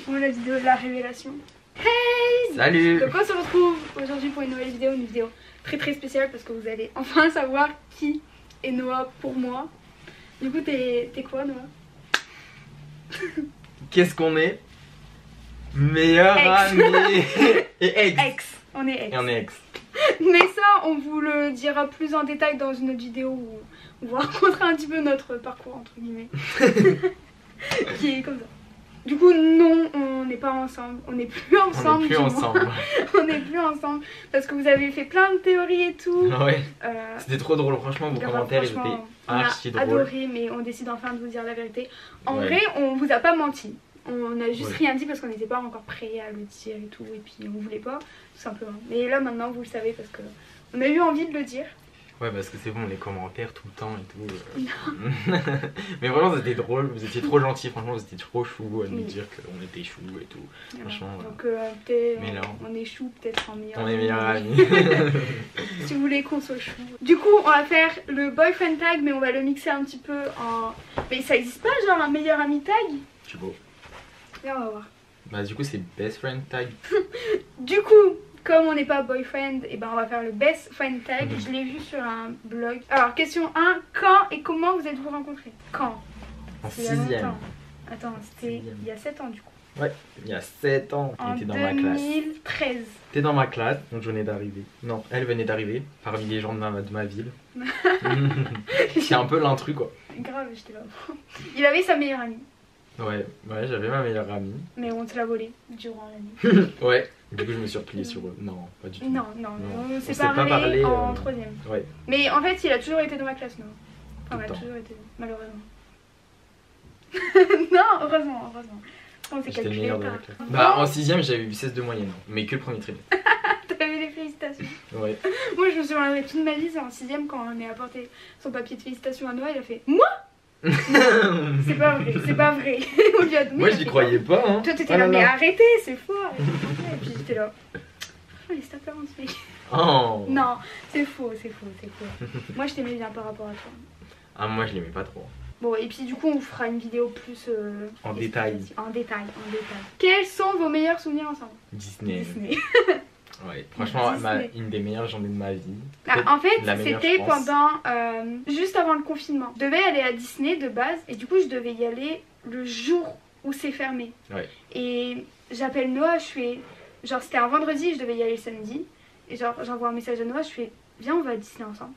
pour la vidéo de la révélation. Hey! Salut! Donc on se retrouve aujourd'hui pour une nouvelle vidéo, une vidéo très spéciale parce que vous allez enfin savoir qui est Noah pour moi. Du coup t'es quoi Noah? Qu'est-ce qu'on est? Meilleur ami et ex. Ex, on est ex. Et on est ex. Mais ça on vous le dira plus en détail dans une autre vidéo où on vous racontera un petit peu notre parcours entre guillemets. Qui est comme ça. Du coup non, on n'est pas ensemble, on n'est plus ensemble. On n'est plus ensemble. On n'est plus ensemble parce que vous avez fait plein de théories et tout. Ouais. C'était trop drôle, franchement vos commentaires ils étaient archi drôles. On a adoré, mais on décide enfin de vous dire la vérité. En Ouais. vrai on vous a pas menti. On a juste Ouais. rien dit parce qu'on n'était pas encore prêts à le dire et tout. Et puis on voulait pas, tout simplement. Mais là maintenant vous le savez parce que on a eu envie de le dire. Ouais, parce que c'est bon, les commentaires tout le temps et tout. Mais vraiment, c'était drôle, vous étiez trop gentils, franchement, vous étiez trop chou à nous dire qu'on était chou et tout. Voilà. Franchement, Donc peut-être Mais là, on est chou, peut-être en meilleur. on est meilleurs amis. Si vous voulez qu'on soit chou. Du coup, on va faire le boyfriend tag, mais on va le mixer un petit peu en. Mais ça existe pas, genre un meilleur ami tag? Je suis beau. Là, on va voir. Bah, du coup, c'est best friend tag. Du coup, comme on n'est pas boyfriend, et ben on va faire le best friend tag. Je l'ai vu sur un blog. Alors, question 1, quand et comment vous êtes-vous rencontrés? Quand? En C'est il y a 6ème. longtemps. Attends, c'était Sixième. il y a 7 ans du coup. Ouais, il y a 7 ans, En il était dans ma classe. 2013. T'es dans ma classe, donc je venais d'arriver. Non, elle venait d'arriver, parmi les gens de ma ville. C'est un peu l'intrus quoi. Grave, j'étais là. Il avait sa meilleure amie, Ouais, j'avais ma meilleure amie. mais on te l'a volé durant l'année. Ouais, du coup je me suis replié sur eux. Non, pas du tout. Non, on s'est pas parlé parlé, en 3ème. Ouais, Mais en fait, il a toujours été dans ma classe, non? Enfin, Tout le il a temps. toujours été, malheureusement. Non, heureusement. On s'est j'étais le calculé meilleur de par... la classe. Bah en 6ème j'avais eu 16 de moyenne, mais que le premier trimestre. T'avais des félicitations. Ouais. Moi, je me suis rappelé toute ma vie, c'est en 6ème quand on a apporté son papier de félicitations à Noah, il a fait « Moi ?» C'est pas vrai. On lui a donné. Moi il a j'y fait, croyais pas hein. Toi, t'étais Oh là, là mais là. arrêtez, c'est faux. Et puis j'étais là. Franchement, il est apparent ce mec. Oh. Non, c'est faux. Moi, je t'aimais bien par rapport à toi. Ah moi je l'aimais pas trop. Bon, et puis du coup, on fera une vidéo plus. En détail. En détail. Quels sont vos meilleurs souvenirs ensemble? Disney. Disney. Ouais, franchement Disney. une des meilleures journées de ma vie. Ah, Peut-être en fait, la meilleure, c'était je pense. pendant. Juste avant le confinement. Je devais aller à Disney de base, et du coup, je devais y aller le jour où c'est fermé. Ouais. Et j'appelle Noah, je fais. Genre, c'était un vendredi, je devais y aller le samedi. Et genre, j'envoie un message à Noah, je fais. Viens, on va à Disney ensemble.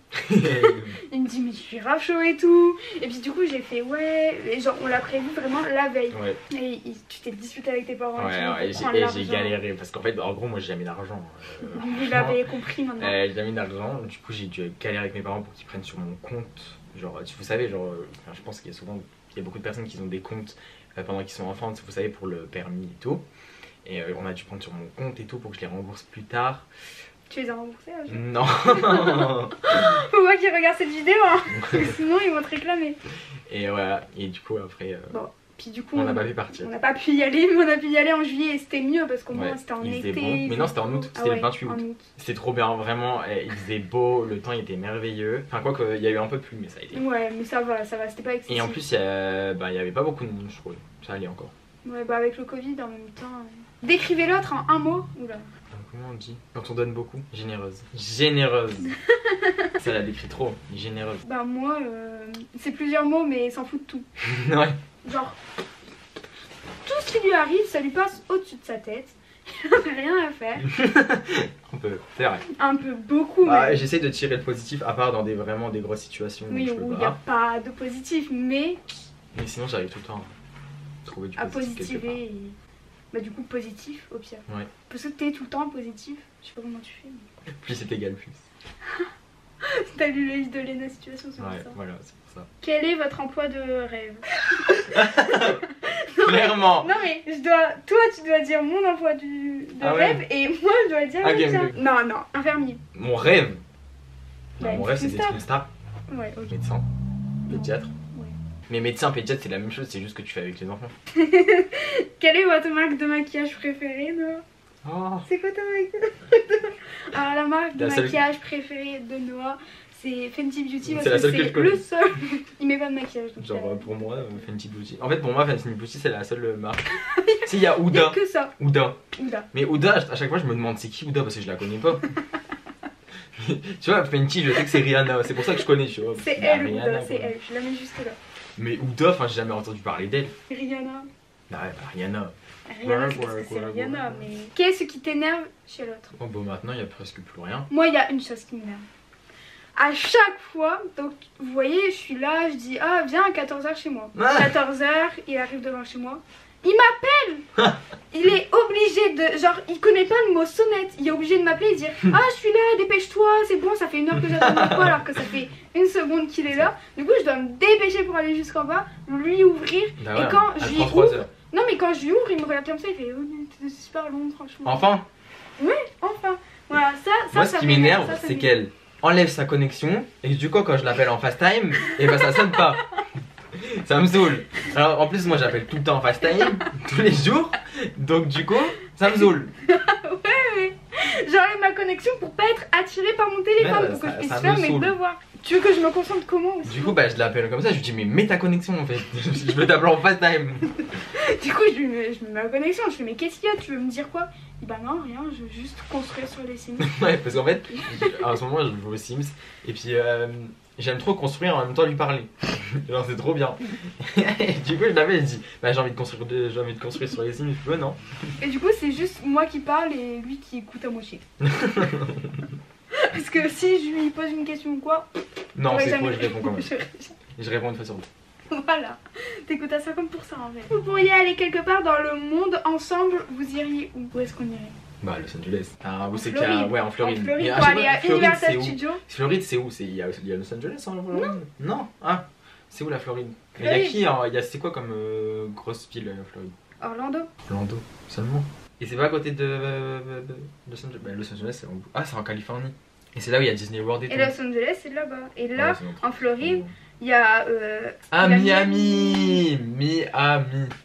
Il me dit, mais je suis grave chaud et tout. Et puis du coup, j'ai fait ouais. Et genre, on l'a prévu vraiment la veille. Ouais. Et tu t'es disputé avec tes parents. Ouais, et tout, pour prendre j'ai l'argent. galéré parce qu'en fait, en gros, moi j'ai jamais d'argent. Vous l'avez compris maintenant. J'ai jamais d'argent, du coup j'ai dû galérer avec mes parents pour qu'ils prennent sur mon compte. Genre, vous savez, genre, enfin, je pense qu'il y a souvent, il y a beaucoup de personnes qui ont des comptes pendant qu'ils sont enfants, vous savez, pour le permis et tout. Et on a dû prendre sur mon compte et tout pour que je les rembourse plus tard. Tu les as remboursés là, Non. Faut pas qu'ils regardent cette vidéo, hein. Parce que sinon ils vont te réclamer. Et voilà, et du coup après, Bon, puis du coup, on n'a pas pu partir. on n'a pas pu y aller, mais on a pu y aller en juillet et c'était mieux parce qu'au moins Ouais, c'était en il été. faisait bon. Mais non, c'était en août, Ah c'était ouais, le 28 en août. C'était trop bien, vraiment, il faisait beau, le temps il était merveilleux. Enfin, quoi qu'il y a eu un peu de pluie, mais ça a été. Ouais, mais ça va, c'était pas excessif. Et en plus, il y avait pas beaucoup de monde, je trouve. Ça allait encore. Ouais, bah avec le Covid en même temps. Décrivez l'autre en un mot. Oula. Comment on dit? Quand on donne beaucoup? Généreuse. Généreuse. Ça la décrit trop, généreuse. Bah moi, c'est plusieurs mots mais il s'en fout de tout. Ouais. Genre, tout ce qui lui arrive, ça lui passe au-dessus de sa tête. Il n'a rien à faire. Un peu, c'est vrai. Un peu, beaucoup même. J'essaie de tirer le positif, à part dans vraiment des grosses situations où Oui, je où peux il n'y a pas. pas de positif, mais Mais sinon, j'arrive tout le temps à trouver du à positif quelque part. positiver. Et... Bah du coup, positif au pire. Ouais. Parce que t'es tout le temps positif. Je sais pas comment tu fais. Mais... Plus c'est égal plus. T'as lu le livre de Lena Situation, c'est pour Ouais, ça. voilà, c'est pour ça. Quel est votre emploi de rêve? Clairement. Non mais toi tu dois dire mon emploi de Ah ouais. rêve et moi je dois dire Ah, le ok, tien. ok. Non, infirmier. Mon rêve. Bah, Mon rêve, c'est une d'être star. une star. Ouais, ok. Médecin, pédiatre. Ouais. Mais médecin, pédiatre, c'est la même chose, c'est juste que tu fais avec les enfants. Quelle est votre marque de maquillage préférée, Noah? Oh. C'est quoi ta marque de... Alors la marque de La seule- maquillage préférée de Noah, c'est Fenty Beauty parce C'est la que seule que je c'est connais. le seul. Il met pas de maquillage. Donc Genre pour moi, Fenty Beauty. En fait, pour moi, Fenty Beauty, c'est la seule marque. Si, il y a il y a Huda. que ça. Huda. Ouda. Mais Huda, à chaque fois, je me demande c'est qui Huda parce que je la connais pas. Tu vois, Fenty, je sais que c'est Rihanna. C'est pour ça que je connais, tu vois. C'est Il y a elle, Rihanna, Ouda, quoi. c'est elle. Je la mets juste là. Mais Huda, enfin, j'ai jamais entendu parler d'elle. Rihanna. Ah ouais, bah, Rihanna. Rihanna, c'est parce que c'est Rihanna, mais. Qu'est-ce qui t'énerve chez l'autre? Oh, bon, maintenant, il y a presque plus rien. Moi, il y a une chose qui m'énerve. À chaque fois, donc vous voyez, je suis là, je dis ah viens à 14h chez moi. Ah. 14h, il arrive devant chez moi. Il m'appelle. Il est obligé de, genre, il connaît pas le mot sonnette. Il est obligé de m'appeler et dire ah je suis là, dépêche-toi, c'est bon, ça fait 1 heure que j'attends quoi alors que ça fait 1 seconde qu'il est là. Du coup, je dois me dépêcher pour aller jusqu'en bas, lui ouvrir. Bah ouais, et quand elle je lui prend 3 ouvre, heures. non mais quand je lui ouvre, il me regarde comme ça, il fait oh c'est super long franchement. Enfin, Enfin, voilà ça. moi, ça ce qui m'énerve, m'énerve, ça c'est m'énerve. qu'elle enlève sa connexion et que du coup, quand je l'appelle en FaceTime, et ben ça sonne pas. Ça me saoule. Alors en plus, moi j'appelle tout le temps en FaceTime, tous les jours, donc du coup, ça me saoule. J'enlève ma connexion pour pas être attirée par mon téléphone, Ouais, pour que ça- je puisse ça faire me mes saoule. devoirs. Tu veux que je me concentre comment aussi? Du coup, bah je l'appelle comme ça, je lui dis mais mets ta connexion en fait, je veux t'appeler en FaceTime. Du coup, je mets ma connexion, je fais mais qu'est-ce qu'il y a? Tu veux me dire quoi? Il dit bah non, rien, je veux juste construire sur les Sims. Ouais, parce qu'en fait, en ce moment, je joue aux Sims et puis j'aime trop construire en même temps lui parler. Genre, c'est trop bien. Et du coup, je l'appelle et je dis bah j'ai envie de construire sur les Sims, tu veux, non? Et du coup, c'est juste moi qui parle et lui qui écoute à moitié. Parce que si je lui pose une question ou quoi, Non, j'aurais c'est jamais faux, je réponds quand même. répondu. Je réponds une fois sur deux. Voilà, t'écoutes à 50% en fait. Vous pourriez aller quelque part dans le monde ensemble, vous iriez où? Où est-ce qu'on irait? Bah, Los Angeles. Ah, où En c'est qu'il y a. Floride. Ouais, en Floride. En Floride, Mais pour je sais aller pas, à Floride, Universal c'est où? Studios. Floride, c'est où? Il y a Los Angeles en Floride? Non. Ah, c'est où la Floride? Il y a Floride. qui hein c'est quoi comme grosse ville en Floride? Orlando. Orlando, seulement. Et c'est pas à côté de Los Angeles? Bah, Los Angeles, c'est en Californie. Et c'est là où il y a Disney World et tout. Et Los Angeles, c'est là-bas. Et là, Ouais, c'est notre- en Floride, il y a. Ah, il y a Miami!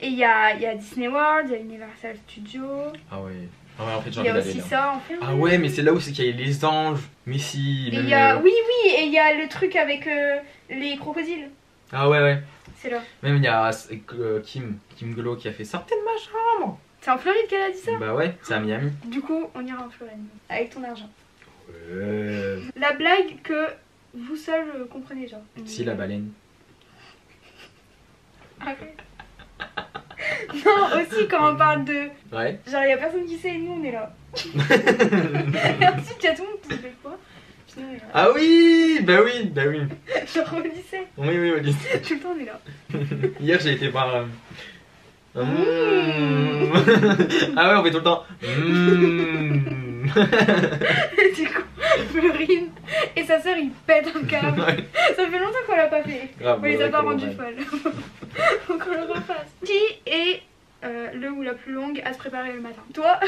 Et il y a Disney World, il y a Universal Studios. Ah ouais. Ah ouais, en fait, j'ai Il y envie a d'aller aussi là. ça en fait. Ah ouais, mais c'est là où c'est qu'il y a les anges. Mais si. Et même il y a. le- Oui, et il y a le truc avec les crocodiles. Ah ouais. C'est là. Même il y a Kim Glo qui a fait sortez de ma chambre. C'est en Floride qu'elle a dit ça? Bah ouais, c'est à Miami. Du coup, on ira en Floride. Avec ton argent. Ouais. La blague que vous seul comprenez, genre. Si la baleine. Arrête. Non, aussi quand on parle de. Ouais. Genre, il y a personne qui sait et nous on est là. Et ensuite, il y a tout le monde qui fait quoi? Puis nous on est là. Ah oui. Genre au lycée, Oui, au lycée. tout le temps on est là. Hier j'ai été voir. Ah ouais, on fait tout le temps. Et du coup, Florine et sa soeur ils pètent un câble. Ouais. Ça fait longtemps qu'on l'a pas fait. Grave, On les a ouais, pas comment rendues on va. folles. Faut qu'on le refasse. Qui est le ou la plus longue à se préparer le matin? Toi?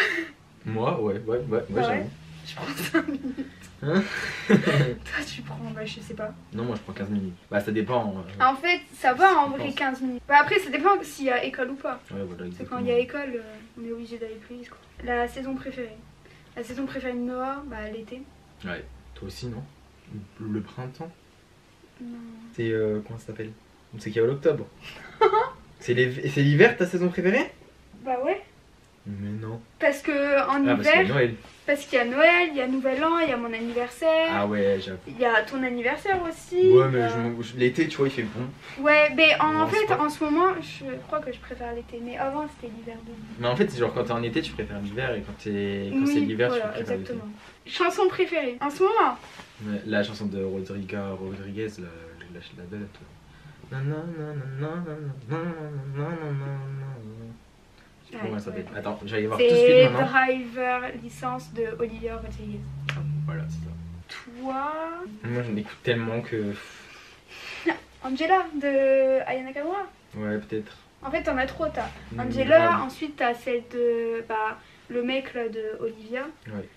Moi, ouais, Ouais. j'avoue. Je prends 5 minutes. Hein? Toi tu prends, bah je sais pas. Non, moi je prends 15 minutes. Bah ça dépend. En fait, ça va en Je vrai pense. 15 minutes. Bah après, ça dépend s'il y a école ou pas. Ouais, voilà, Parce que exactement. quand il y a école, on est obligé d'aller plus vite quoi. La saison préférée. La saison préférée de Noah, bah l'été. Ouais, toi aussi, non? Le printemps? Non. C'est. Comment ça s'appelle? C'est qu'il y a l'octobre. C'est l'hiver ta saison préférée? Bah ouais. Mais non. Parce que en Ah, parce qu'il y a hiver, Noël. parce qu'il y a Noël, il y a Nouvel An, il y a mon anniversaire. Ah ouais, j'avoue. Il y a ton anniversaire aussi. Ouais, mais l'été, tu vois, il fait bon. Ouais, mais en Non, c'est fait, pas- en ce moment, je crois que je préfère l'été. Mais avant, c'était l'hiver de Mais en fait, c'est genre quand t'es en été, tu préfères l'hiver et quand c'est l'hiver, voilà, tu préfères l'été. exactement. Chanson préférée en ce moment? Ouais, la chanson de Rodriguez, la belle. Je sais pas comment elle s'appelle. Ouais. Attends, j'allais voir tout de suite C'est maintenant. Driver, licence de Olivia Rodriguez. Voilà, c'est ça. Toi? Moi, j'en écoute tellement que. Angela de Ayana Nakamura. Ouais, peut-être. En fait, t'en as trop. T'as Grave. Angela, ensuite t'as celle de. Bah, le mec là de Olivia. Ouais.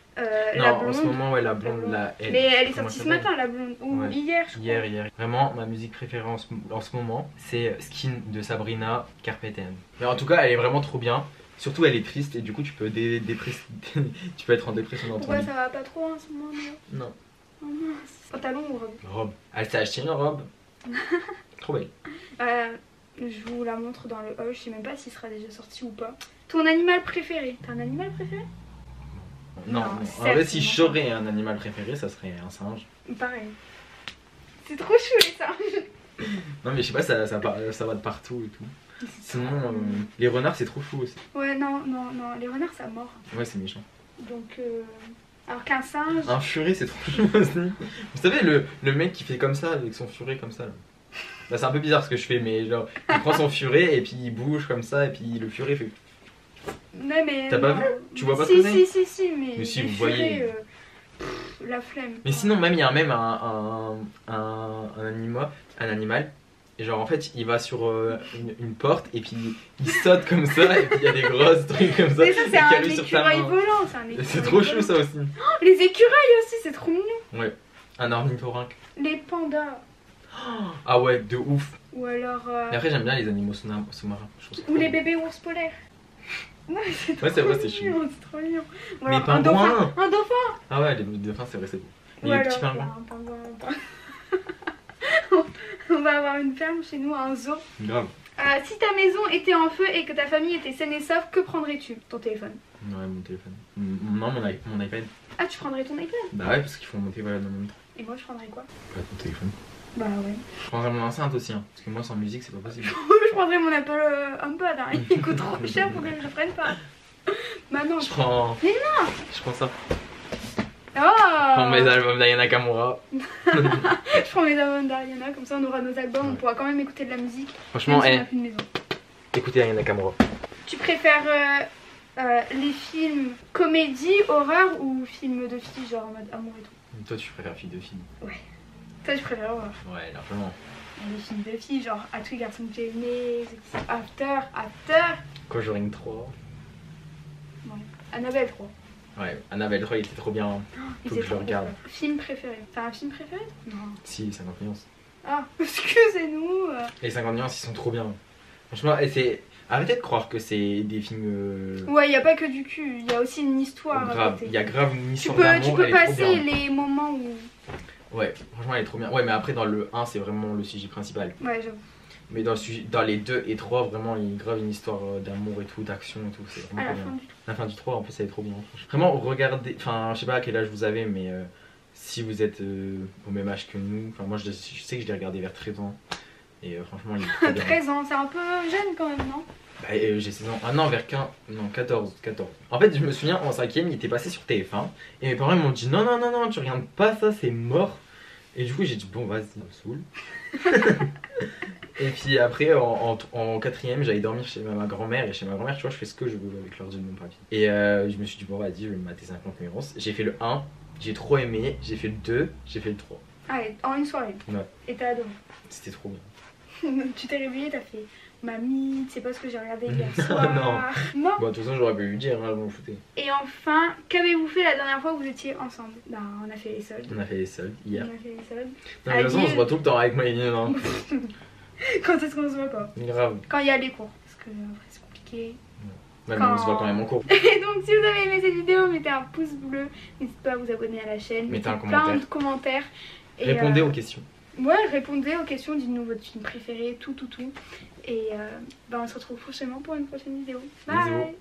La Non, blonde. en ce moment, ouais, la blonde, blonde. elle. Mais elle est Comment sortie ce elle s'appelle matin, la blonde. Ou Ouais. hier, je crois. Hier. Vraiment, ma musique préférée en ce moment, c'est Skin de Sabrina Carpenter. Mais en tout cas, elle est vraiment trop bien. Surtout, elle est triste et du coup, tu peux, tu peux être en dépression dans ton Pourquoi lit. ça va pas trop en ce moment? Non. Oh mince. Pantalon ou robe? Robe. Elle s'est acheté une robe. Trop belle. Je vous la montre dans le hall, je sais même pas s'il sera déjà sorti ou pas. Ton animal préféré? T'as un animal préféré? Non, en fait, si j'aurais un animal préféré, ça serait un singe. Pareil. C'est trop chou les singes. Non, mais je sais pas, ça va de partout et tout. Sinon, les renards, c'est trop chou aussi. Ouais, non, les renards ça mord. Ouais, c'est méchant. Donc, alors qu'un singe. Un furet, c'est trop chou aussi. Vous savez, le mec qui fait comme ça, avec son furet comme ça. Là. Bah, c'est un peu bizarre ce que je fais, mais genre, il prend son furet et puis il bouge comme ça, et puis le furet fait. Ouais, mais. T'as pas vu? Tu vois pas si, ce que c'est? si, mais si, les vous voyez. furets, la flemme. Mais sinon, même il y a même un animal. Et genre en fait il va sur une porte et puis il saute comme ça et puis il y a des grosses trucs comme ça. Mais ça c'est un calé sur ta écureuil main. volant, C'est trop chou ça aussi. Oh, les écureuils aussi, c'est trop mignon. Ouais, un ornithorynque. Les pandas. Ah ouais, de ouf. Ou alors. Mais après j'aime bien les animaux sous-marins. Je trouve ça Ou trop les beau. bébés ours polaires. Non, c'est Ouais, c'est vrai, c'est mignon, c'est trop mignon. Ou Mais alors un pingouins. dauphin. Un dauphin. Ah ouais, les dauphins c'est vrai, c'est beau. Ou Et les alors, petits pingouins. un pingouin. On va avoir une ferme chez nous, un zoo. Grave. Si ta maison était en feu et que ta famille était saine et sauve, que prendrais-tu? Ton téléphone. Ouais, mon téléphone. Non, mon iPad. Ah, tu prendrais ton iPad? Bah ouais, parce qu'il faut monter voilà, dans mon temps. Et moi, je prendrais quoi? Ouais, ton téléphone. Bah ouais. Je prendrais mon enceinte aussi, hein, parce que moi sans musique c'est pas possible. Je prendrais mon Apple HomePod, hein. Il coûte trop cher pour que je le prenne pas. Bah non. Je prends. Mais non. Je prends ça. Oh. Je prends mes albums d'Ayana Kamura. Je prends mes albums d'Ariana, comme ça on aura nos albums, on pourra quand même écouter de la musique. Franchement, même si on a plus de maison. écoutez Ayana Kamura. Tu préfères les films comédie, horreur ou films de filles, genre en mode amour et tout? Toi tu préfères fille de film? Ouais. Toi tu préfères horreur? Ouais, largement. Les films de filles, genre À tous les garçons que j'ai aimés, After. Conjuring 3. Ouais. Annabelle 3. Ouais, Annabelle 3 il était trop bien. Faut que je le regarde. Film préféré. T'as un film préféré? Non. Si, 50 nuances. Ah, excusez-nous. Les 50 nuances ils sont trop bien. Franchement, arrêtez de croire que c'est des films. Ouais, y a pas que du cul, il y a aussi une histoire. Grave, il y a grave une histoire Tu d'amour. peux elle est trop passer bien. les moments où. Ouais, franchement elle est trop bien. Ouais, mais après dans le 1 c'est vraiment le sujet principal. Ouais, j'avoue. Mais dans les 2 et 3 vraiment il y a grave une histoire d'amour et tout, d'action et tout. C'est À vraiment la trop fin bien. du tout. La fin du 3 en plus elle est trop bien. Vraiment regardez, enfin je sais pas à quel âge vous avez mais si vous êtes au même âge que nous, enfin moi je sais que je l'ai regardé vers 13 ans. Et franchement il est trop bien. 13 ans, c'est un peu jeune quand même, non? Bah, j'ai 16 ans. Ah non, vers 15. Non, 14. En fait, je me souviens, en 5ème, il était passé sur TF1. Et mes parents ils m'ont dit non, tu regardes pas ça, c'est mort. Et du coup, j'ai dit bon, vas-y, ça me saoule. Et puis après, en 4ème, j'allais dormir chez ma grand-mère. Et chez ma grand-mère, tu vois, je fais ce que je veux avec l'ordi de mon papy. Et je me suis dit bon, vas-y, je vais me mater 50 nuances. J'ai fait le 1, j'ai trop aimé. J'ai fait le 2, j'ai fait le 3. Ah, en une soirée. Ouais. Et t'as adoré. C'était trop bien. Tu t'es réveillée, t'as fait mamie, tu sais pas ce que j'ai regardé hier soir. Non. Non. Bon, de toute façon, j'aurais pu lui dire, hein, je m'en foutais. Et enfin, qu'avez-vous fait la dernière fois que vous étiez ensemble? Bah, on a fait les soldes. On a fait les soldes hier. On a fait les soldes. Non, mais de toute façon, on se voit tout le temps avec Maïline, hein. Quand est-ce qu'on se voit pas? Grave. Quand il y a les cours. Parce que après, c'est compliqué. Ouais, mais on se voit quand même en cours. Et donc, si vous avez aimé cette vidéo, mettez un pouce bleu. N'hésitez pas à vous abonner à la chaîne. Mettez un plein commentaire. de commentaires. Et, Répondez aux questions. Ouais, répondez aux questions. Dites-nous votre film préféré, tout. Et bah, on se retrouve prochainement pour une prochaine vidéo. Bye. Bisous.